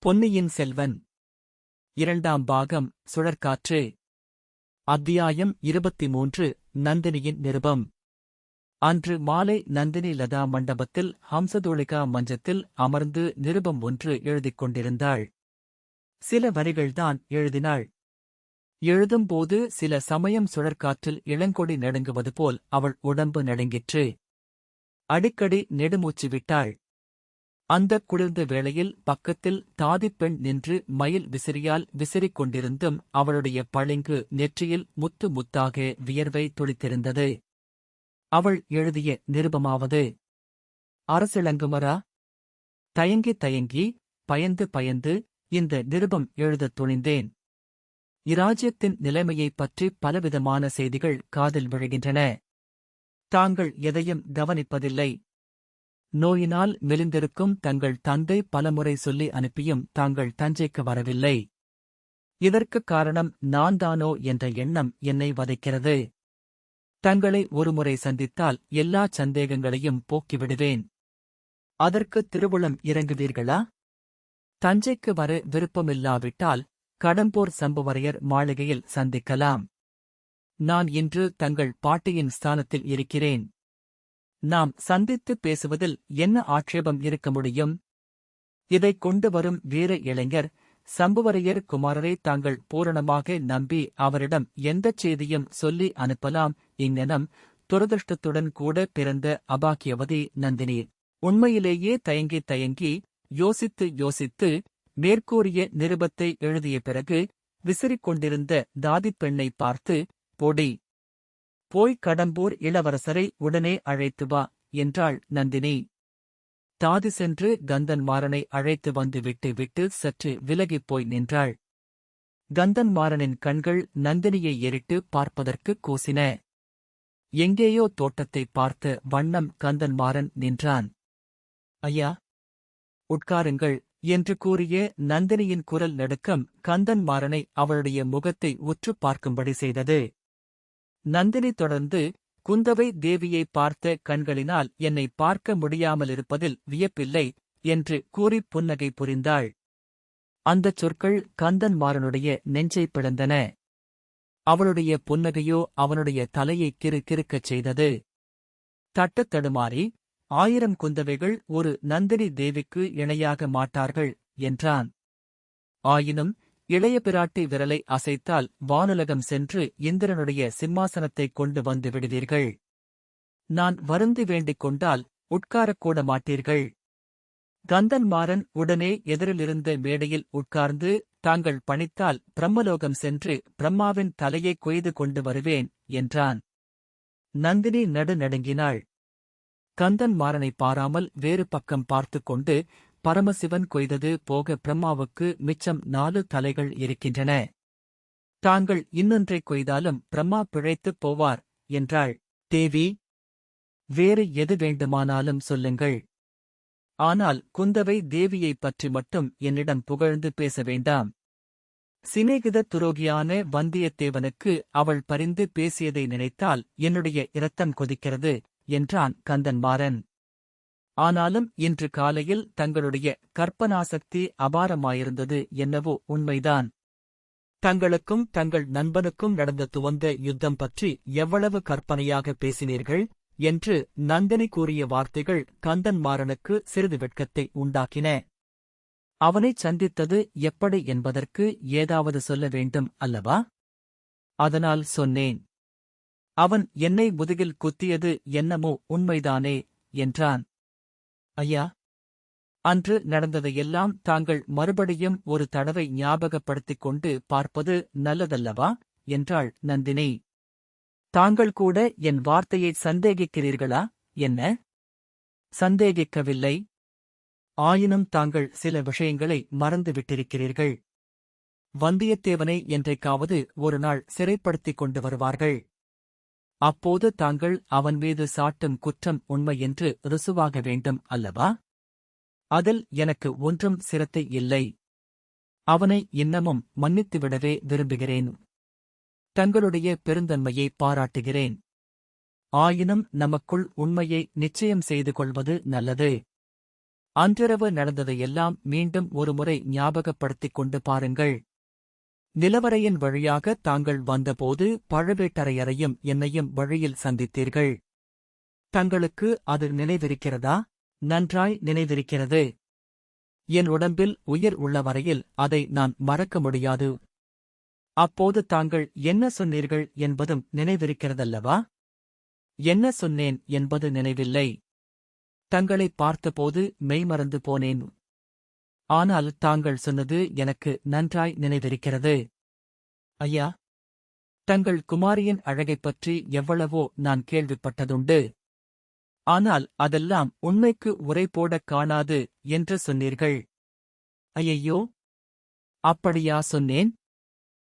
பொன்னியின் செல்வன் இரண்டாம் பாகம் சுழற்காற்று. அத்தியாயம் 23. நந்தினியின் நிருபம். அன்று மாலை நந்தினி லதா மண்டபத்தில் ஹம்சதூளிகா மஞ்சத்தில் அமர்ந்து நிருபம் ஒன்று எழுதிக் கொண்டிருந்தாள். சில வரிகள்தான் எழுதினாள். எழுதும்போது சில சமயம் சுழற்காற்றில் இளங்கொடி நடுங்குவது போல் அவள் உடம்பு நடுங்கிற்று. அடிக்கடி நெடுமூச்சு விட்டாள். அந்தக் குளிர்ந்த வேளையில் பக்கத்தில் தாதிப்பெண் நின்று மயில் விசிறியால் விசிறிக் கொண்டிருந்தும் அவளுடைய பளிங்கு நெற்றியில் முத்து முத்தாக வியர்வை துளித்திருந்தது. அவள் எழுதிய நிருபமாவது: அரசிளங்குமரா, தயங்கி தயங்கி, பயந்து பயந்து இந்த நிருபம் எழுதத் துணிந்தேன். இராஜ்யத்தின் நிலைமையைப் பற்றி பலவிதமான செய்திகள் காதில் விழுகின்றன. தாங்கள் எதையும் கவனிப்பதில்லை. நோயினால் மெலிந்திருக்கும் தங்கள் தந்தை பலமுறை சொல்லி அனுப்பியும் தாங்கள் தஞ்சைக்கு வரவில்லை. இதற்குக் காரணம் நான்தானோ என்ற எண்ணம் என்னை வதைக்கிறது. தங்களை ஒருமுறை சந்தித்தால் எல்லாச் சந்தேகங்களையும் போக்கிவிடுவேன். அதற்கு திருவுளம் இறங்குவீர்களா? தஞ்சைக்கு வர விருப்பமில்லாவிட்டால் கடம்பூர் சம்புவரையர் மாளிகையில் சந்திக்கலாம். நான் இன்று தங்கள் பாட்டியின் ஸ்தானத்தில் இருக்கிறேன். நாம் சந்தித்துப் பேசுவதில் என்ன ஆட்சேபம் இருக்க முடியும்? இதைக் கொண்டு வரும் வீர இளைஞர் சம்புவரையர் குமாரரை தாங்கள் பூரணமாக நம்பி அவரிடம் எந்தச் செய்தியும் சொல்லி அனுப்பலாம். இங்ஙனம் துரதிருஷ்டத்துடன் கூட பிறந்த அபாக்கியவதி நந்தினி உண்மையிலேயே தயங்கி தயங்கி யோசித்து யோசித்து மேற்கூறிய நிருபத்தை எழுதிய பிறகு விசிறிக் கொண்டிருந்த தாதிப்பெண்ணை பார்த்து, "பொடி, போய் கடம்பூர் இளவரசரை உடனே அழைத்து வா" என்றாள் நந்தினி. தாதி சென்று கந்தன்மாறனை அழைத்து வந்து விட்டு சற்று விலகிப் போய் நின்றாள். கந்தன்மாறனின் கண்கள் நந்தினியை ஏறிட்டு பார்ப்பதற்கு கூசின. எங்கேயோ தோட்டத்தைப் பார்த்த வண்ணம் கந்தன்மாறன் நின்றான். "ஐயா, உட்காருங்கள்" என்று கூறிய நந்தினியின் குரல் நடுக்கம் கந்தன்மாறனை அவளுடைய முகத்தை உற்றுப் பார்க்கும்படி செய்தது. நந்தினி தொடர்ந்து, "குந்தவை தேவியை பார்த்த கண்களினால் என்னை பார்க்க முடியாமலிருப்பதில் வியப்பில்லை" என்று கூறிப் புன்னகை புரிந்தாள். அந்தச் சொற்கள் கந்தன்மாறனுடைய நெஞ்சைப் பிளந்தன. அவளுடைய புன்னகையோ அவனுடைய தலையை கிறுகிறுக்கச் செய்தது. தட்டத் தடுமாறி, "1000 குந்தவைகள் ஒரு நந்தினி தேவிக்கு இணையாக மாட்டார்கள்" என்றான். "ஆயினும் இளைய பிராட்டி விரலை அசைத்தால் வானுலகம் சென்று இந்திரனுடைய சிம்மாசனத்தைக் கொண்டு வந்து விடுவீர்கள். நான் வருந்தி வேண்டிக் கொண்டால் உட்காரக்கூட மாட்டீர்கள்." கந்தன்மாறன் உடனே எதிரிலிருந்த மேடையில் உட்கார்ந்து, "தாங்கள் பணித்தால் பிரம்மலோகம் சென்று பிரம்மாவின் தலையை கொய்து கொண்டு வருவேன்" என்றான். நந்தினி நடுநடுங்கினாள். கந்தன்மாறனை பாராமல் வேறு பக்கம் பார்த்துக் கொண்டு, "பரமசிவன் கொய்தது போக பிரம்மாவுக்கு மிச்சம் 4 தலைகள் இருக்கின்றன. தாங்கள் இன்னொன்றைக் கொய்தாலும் பிரம்மா பிழைத்துப் போவார்" என்றாள். "தேவி, வேறு எது வேண்டுமானாலும் சொல்லுங்கள். ஆனால் குந்தவை தேவியைப் பற்றி மட்டும் என்னிடம் புகழ்ந்து பேச வேண்டாம். சிநேகித துரோகியான வந்தியத்தேவனுக்கு அவள் பரிந்து பேசியதை நினைத்தால் என்னுடைய இரத்தம் கொதிக்கிறது" என்றான் கந்தன்மாறன். "ஆனாலும் இன்று காலையில் தங்களுடைய கற்பனாசக்தி அபாரமாயிருந்தது என்னவோ உண்மைதான். தங்களுக்கும் தங்கள் நண்பனுக்கும் நடந்த துவந்த யுத்தம் பற்றி எவ்வளவு கற்பனையாக பேசினீர்கள்" என்று நந்தினி கூறிய வார்த்தைகள் கந்தன்மாறனுக்கு சிறிது வெட்கத்தை உண்டாக்கின. அவனைச் சந்தித்தது எப்படி என்பதற்கு ஏதாவது சொல்ல வேண்டும் அல்லவா? அதனால் சொன்னேன். "அவன் என்னை முதுகில் குத்தியது என்னமோ உண்மைதானே" என்றான். "ஐயா, அன்று நடந்ததையெல்லாம் தாங்கள் மறுபடியும் ஒரு தடவை ஞாபகப்படுத்திக் கொண்டு பார்ப்பது நல்லதல்லவா" என்றாள் நந்தினி. "தாங்கள் கூட என் வார்த்தையை சந்தேகிக்கிறீர்களா என்ன?" "சந்தேகிக்கவில்லை. ஆயினும் தாங்கள் சில விஷயங்களை மறந்துவிட்டிருக்கிறீர்கள். வந்தியத்தேவனை என்றைக்காவது ஒரு நாள் சிறைப்படுத்திக் கொண்டு வருவார்கள். அப்போது தாங்கள் அவன் மீது சாட்டும் குற்றம் உண்மை என்று ருசுவாக வேண்டும் அல்லவா? அதில் எனக்கு ஒன்றும் சிரத்தை இல்லை. அவனை இன்னமும் மன்னித்துவிடவே விரும்புகிறேன். தங்களுடைய பெருந்தன்மையை பாராட்டுகிறேன். ஆயினும் நமக்குள் உண்மையை நிச்சயம் செய்து கொள்வது நல்லது. அன்றிரவு நடந்ததையெல்லாம் மீண்டும் ஒருமுறை ஞாபகப்படுத்திக் கொண்டு பாருங்கள். நிலவறையின் வழியாக தாங்கள் வந்தபோது பழுவேட்டரையரையும் என்னையும் வழியில் சந்தித்தீர்கள். தங்களுக்கு அது நினைவிருக்கிறதா? நன்றாய் நினைவிருக்கிறது. என் உடம்பில் உயிர் உள்ள வரையில் அதை நான் மறக்க முடியாது. அப்போது தாங்கள் என்ன சொன்னீர்கள் என்பதும் நினைவிருக்கிறதல்லவா? என்ன சொன்னேன் என்பது நினைவில்லை. தங்களை பார்த்தபோது மெய்மறந்து போனேன். ஆனால் தாங்கள் சொன்னது எனக்கு நன்றாய் நினைவிருக்கிறது. ஐயா, தங்கள் குமாரியின் அழகைப் பற்றி எவ்வளவோ நான் கேள்விப்பட்டதுண்டு. ஆனால் அதெல்லாம் உண்மைக்கு உரை போடக் காணாது என்று சொன்னீர்கள். ஐயையோ, அப்படியா சொன்னேன்?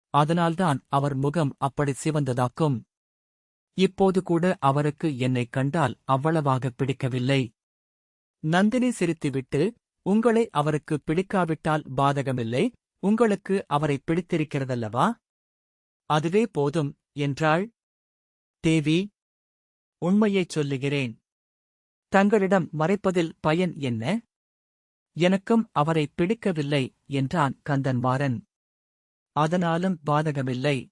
அதனால்தான் அவர் முகம் அப்படி சிவந்ததாக்கும். இப்போது கூட அவருக்கு என்னைக் கண்டால் அவ்வளவாக பிடிக்கவில்லை. நந்தினி சிரித்துவிட்டு, உங்களை அவருக்கு பிடிக்காவிட்டால் பாதகமில்லை, உங்களுக்கு அவரை பிடித்திருக்கிறதல்லவா? அதுவே போதும் என்றாள். தேவி, உண்மையைச் சொல்லுகிறேன். தங்களிடம் மறைப்பதில் பயன் என்ன? எனக்கும் அவரை பிடிக்கவில்லை என்றான் கந்தன்மாறன். அதனாலும் பாதகமில்லை.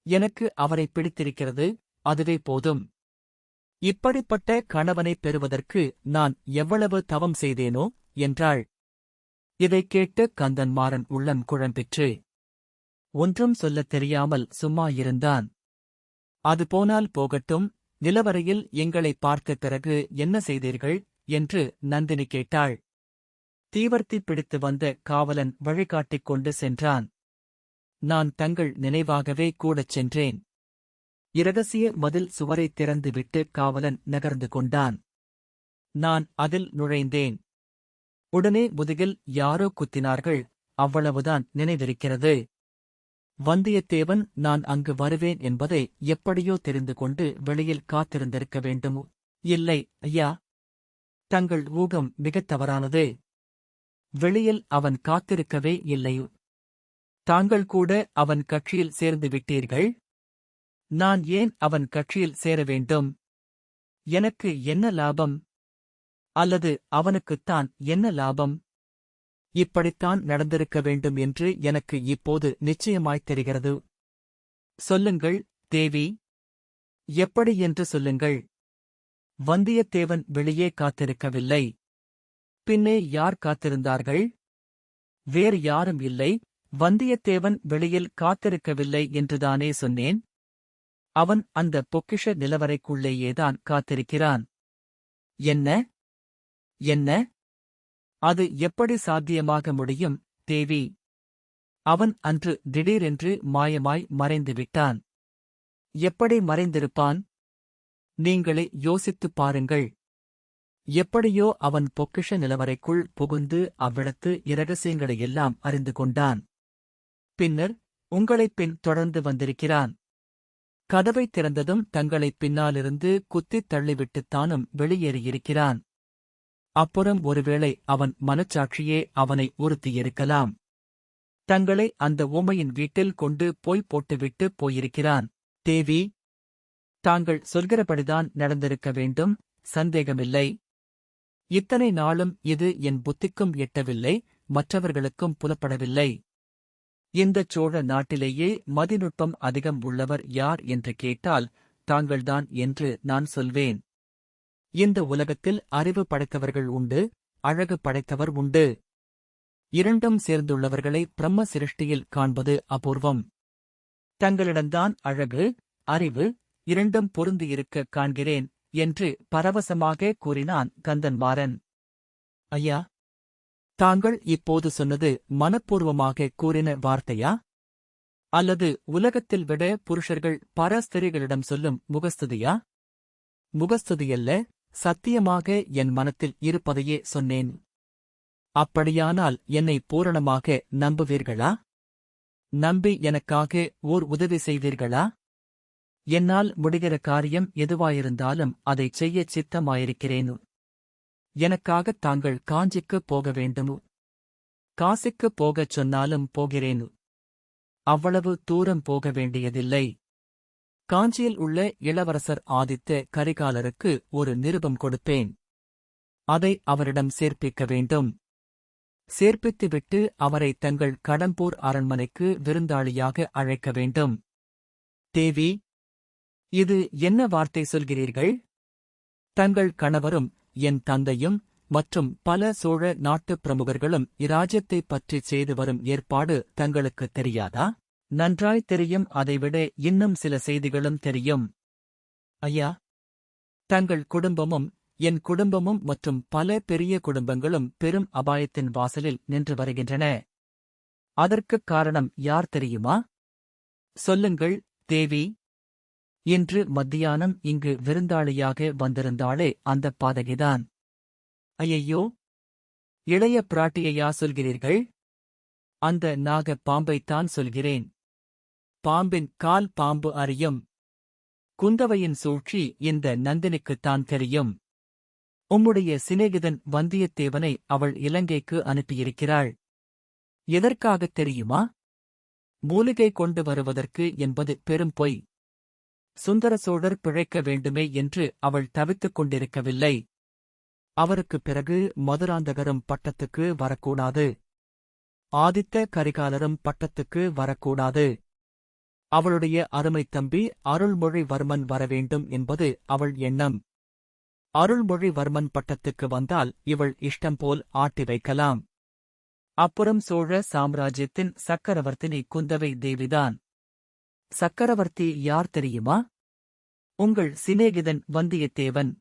எனக்கு அவரை பிடித்திருக்கிறது, அதுவே போதும். இப்படிப்பட்ட கணவனைப் பெறுவதற்கு நான் எவ்வளவு தவம் செய்தேனோ என்றாள். இதைக் கேட்டு கந்தன்மாறன் உள்ளம் குழம்பிற்று. ஒன்றும் சொல்லத் தெரியாமல் சும்மா இருந்தான். அது போனால் போகட்டும், நிலவரையில் எங்களை பார்த்த பிறகு என்ன செய்தீர்கள் என்று நந்தினி கேட்டாள். தீவர்த்தி பிடித்து வந்த காவலன் வழிகாட்டிக் கொண்டு சென்றான். நான் தங்கள் நினைவாகவே கூடச் சென்றேன். இரகசிய மதில் சுவரைத் திறந்துவிட்டு காவலன் நகர்ந்து கொண்டான். நான் அதில் நுழைந்தேன். உடனே முதுகில் யாரோ குத்தினார்கள், அவ்வளவுதான் நினைவிருக்கிறது. வந்தியத்தேவன் நான் அங்கு வருவேன் என்பதை எப்படியோ தெரிந்து கொண்டு வெளியில் காத்திருந்திருக்க வேண்டும். இல்லை ஐயா, தங்கள் ஊகம் மிகத் தவறானது. வெளியில் அவன் காத்திருக்கவே இல்லை. தாங்கள் கூட அவன் கட்சியில் சேர்ந்து விட்டீர்கள். நான் ஏன் அவன் கட்சியில் சேர வேண்டும்? எனக்கு என்ன லாபம்? அல்லது அவனுக்குத்தான் என்ன லாபம்? இப்படித்தான் நடந்திருக்க வேண்டும் என்று எனக்கு இப்போது நிச்சயமாய்த் தெரிகிறது. சொல்லுங்கள் தேவி, எப்படி என்று சொல்லுங்கள். வந்தியத்தேவன் வெளியே காத்திருக்கவில்லை. பின்னே யார் காத்திருந்தார்கள்? வேறு யாரும் இல்லை. வந்தியத்தேவன் வெளியில் காத்திருக்கவில்லை என்றுதானே சொன்னேன். அவன் அந்த பொக்கிஷ நிலவறைக்குள்ளேயேதான் காத்திருக்கிறான். என்ன? என்ன? அது எப்படி சாத்தியமாக முடியும் தேவி? அவன் அன்று திடீரென்று மாயமாய் மறைந்துவிட்டான். எப்படி மறைந்திருப்பான்? நீங்களே யோசித்துப் பாருங்கள். எப்படியோ அவன் பொக்கிஷ நிலவறைக்குள் புகுந்து அவ்விடத்து இரகசியங்களையெல்லாம் அறிந்து கொண்டான். பின்னர் உங்களைப் பின் தொடர்ந்து வந்திருக்கிறான். கதவைத் திறந்ததும் தங்களைப் பின்னாலிருந்து குத்தித் தள்ளிவிட்டுத்தானும் வெளியேறியிருக்கிறான். அப்புறம் ஒருவேளை அவன் மனச்சாட்சியே அவனை உறுத்தியிருக்கலாம். தங்களை அந்த ஊமையின் வீட்டில் கொண்டு போய் போட்டுவிட்டு போயிருக்கிறான். தேவி, தாங்கள் சொல்கிறபடிதான் நடந்திருக்க வேண்டும், சந்தேகமில்லை. இத்தனை நாளும் இது என் புத்திக்கும் எட்டவில்லை, மற்றவர்களுக்கும் புலப்படவில்லை. இந்தச் சோழ நாட்டிலேயே மதிநுட்பம் அதிகம் உள்ளவர் யார் என்று கேட்டால் தாங்கள்தான் என்று நான் சொல்வேன். இந்த உலகத்தில் அறிவு படைத்தவர்கள் உண்டு, அழகு படைத்தவர் உண்டு. இரண்டும் சேர்ந்துள்ளவர்களை பிரம்ம சிருஷ்டியில் காண்பது அபூர்வம். தங்களிடம்தான் அழகு, அறிவு இரண்டும் பொருந்தியிருக்க காண்கிறேன் என்று பரவசமாக கூறினான் கந்தன்மாறன். ஐயா, தாங்கள் இப்போது சொன்னது மனப்பூர்வமாக கூறின வார்த்தையா? அல்லது உலகத்தில் விட புருஷர்கள் பரஸ்திரிகளிடம் சொல்லும் முகஸ்துதியா? முகஸ்துதியல்ல, சத்தியமாக என் மனத்தில் இருப்பதையே சொன்னேன். அப்படியானால் என்னை பூரணமாக நம்புவீர்களா? நம்பி எனக்காக ஓர் உதவி செய்வீர்களா? என்னால் முடிகிற காரியம் எதுவாயிருந்தாலும் அதைச் செய்யச் சித்தமாயிருக்கிறேன். எனக்காகத் தாங்கள் காஞ்சிக்குப் போக வேண்டும். காசிக்குப் போகச் சொன்னாலும் போகிறேன். அவ்வளவு தூரம் போக வேண்டியதில்லை. காஞ்சியில் உள்ள இளவரசர் ஆதித்த கரிகாலருக்கு ஒரு நிருபம் கொடுப்பேன். அதை அவரிடம் சேர்ப்பிக்க வேண்டும். சேர்ப்பித்துவிட்டு அவரை தங்கள் கடம்பூர் அரண்மனைக்கு விருந்தாளியாக அழைக்க வேண்டும். தேவி, இது என்ன வார்த்தை சொல்கிறீர்கள்? தங்கள் கணவரும் என் தந்தையும் மற்றும் பல சோழ நாட்டுப் பிரமுகர்களும் இராஜ்யத்தைப் பற்றிச் செய்து வரும் ஏற்பாடு தங்களுக்குத் தெரியாதா? நன்றாய் தெரியும். அதைவிட இன்னும் சில செய்திகளும் தெரியும். ஐயா, தங்கள் குடும்பமும் என் குடும்பமும் மற்றும் பல பெரிய குடும்பங்களும் பெரும் அபாயத்தின் வாசலில் நின்று வருகின்றன. அதற்குக் காரணம் யார் தெரியுமா? சொல்லுங்கள் தேவி. இன்று மத்தியானம் இங்கு விருந்தாளியாக வந்திருந்தாளே அந்தப் பாதகிதான். ஐயையோ, இளைய பிராட்டியையா சொல்கிறீர்கள்? அந்த நாக பாம்பைத்தான் சொல்கிறேன். பாம்பின் கால் பாம்பு அறியும். குந்தவையின் சூழ்ச்சி இந்த நந்தினிக்குத்தான் தெரியும். உம்முடைய சிநேகிதன் வந்தியத்தேவனை அவள் இலங்கைக்கு அனுப்பியிருக்கிறாள். எதற்காகத் தெரியுமா? மூலிகை கொண்டு வருவதற்கு என்பது பெரும் பொய். சுந்தர சோழர் பிழைக்க வேண்டுமே என்று அவள் தவித்துக் கொண்டிருக்கவில்லை. அவருக்குப் பிறகு மதுராந்தகரும் பட்டத்துக்கு வரக்கூடாது. ஆதித்த கரிகாலரும் பட்டத்துக்கு வரக்கூடாது. அவளுடைய அருமைத் தம்பி அருள்மொழிவர்மன் வரவேண்டும் என்பது அவள் எண்ணம். அருள்மொழிவர்மன் பட்டத்துக்கு வந்தால் இவள் இஷ்டம்போல் ஆட்டி வைக்கலாம். அப்புறம் சோழ சாம்ராஜ்யத்தின் சக்கரவர்த்தினி குந்தவை தேவிதான். சக்கரவர்த்தி யார் தெரியுமா? உங்கள் சிநேகிதன் வந்தியத்தேவன்.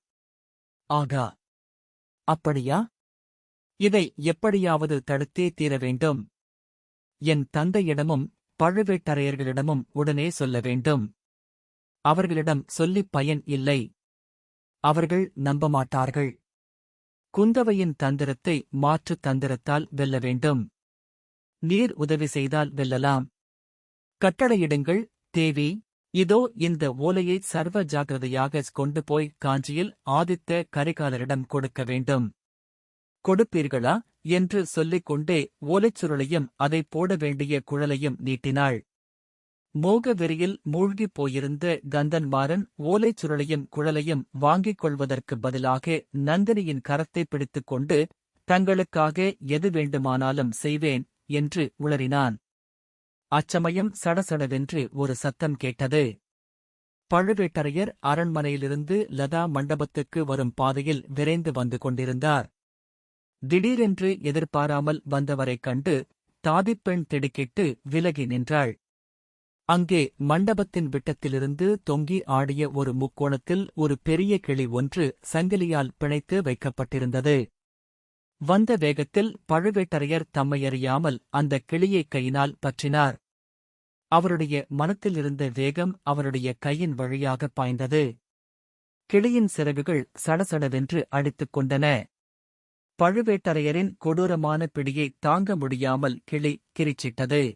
ஆகா, அப்படியா? இதை எப்படியாவது தடுத்தே தீர வேண்டும். என் தந்தையிடமும் பழுவேட்டரையர்களிடமும் உடனே சொல்ல வேண்டும். அவர்களிடம் சொல்லிப் பயன் இல்லை. அவர்கள் நம்பமாட்டார்கள். குந்தவையின் தந்திரத்தை மாற்றுத் தந்திரத்தால் வெல்ல வேண்டும். நீர் உதவி செய்தால் வெல்லலாம். கட்டளையிடுங்கள் தேவி. இதோ இந்த ஓலையை சர்வ ஜாக்கிரதையாக கொண்டு போய் காஞ்சியில் ஆதித்த கரிகாலரிடம் கொடுக்க வேண்டும். கொடுப்பீர்களா என்று சொல்லிக் கொண்டே ஓலைச்சுருளையும் அதை போட வேண்டிய குழலையும் நீட்டினாள். மோக வெறியில் மூழ்கிப் போயிருந்த கந்தன்மாறன் ஓலைச்சுருளையும் குழலையும் வாங்கிக் கொள்வதற்கு பதிலாக நந்தினியின் கரத்தை பிடித்துக் கொண்டு, தங்களுக்காக எது வேண்டுமானாலும் செய்வேன் என்று உளறினான். அச்சமயம் சடசடவென்று ஒரு சத்தம் கேட்டது. பழுவேட்டரையர் அரண்மனையிலிருந்து லதா மண்டபத்துக்கு வரும் பாதையில் விரைந்து வந்து கொண்டிருந்தார். திடீரென்று எதிர்பாராமல் வந்தவரைக் கண்டு தாதிப்பெண் திடுக்கிட்டு விலகி நின்றாள். அங்கே மண்டபத்தின் விட்டத்திலிருந்து தொங்கி ஆடிய ஒரு முக்கோணத்தில் ஒரு பெரிய கிளி ஒன்று சங்கிலியால் பிணைத்து வைக்கப்பட்டிருந்தது. வந்த வேகத்தில் பழுவேட்டரையர் தம்மையறியாமல் அந்த கிளியை கையினால் பற்றினார். அவருடைய மனத்தில் இருந்த வேகம் அவருடைய கையின் வழியாக பாய்ந்தது. கிளியின் சிறகுகள் சடசடவென்று அடித்துக் கொண்டன. பழுவேட்டரையரின் கொடூரமான பிடியை தாங்க முடியாமல் கிளி கிரிச்சிட்டது.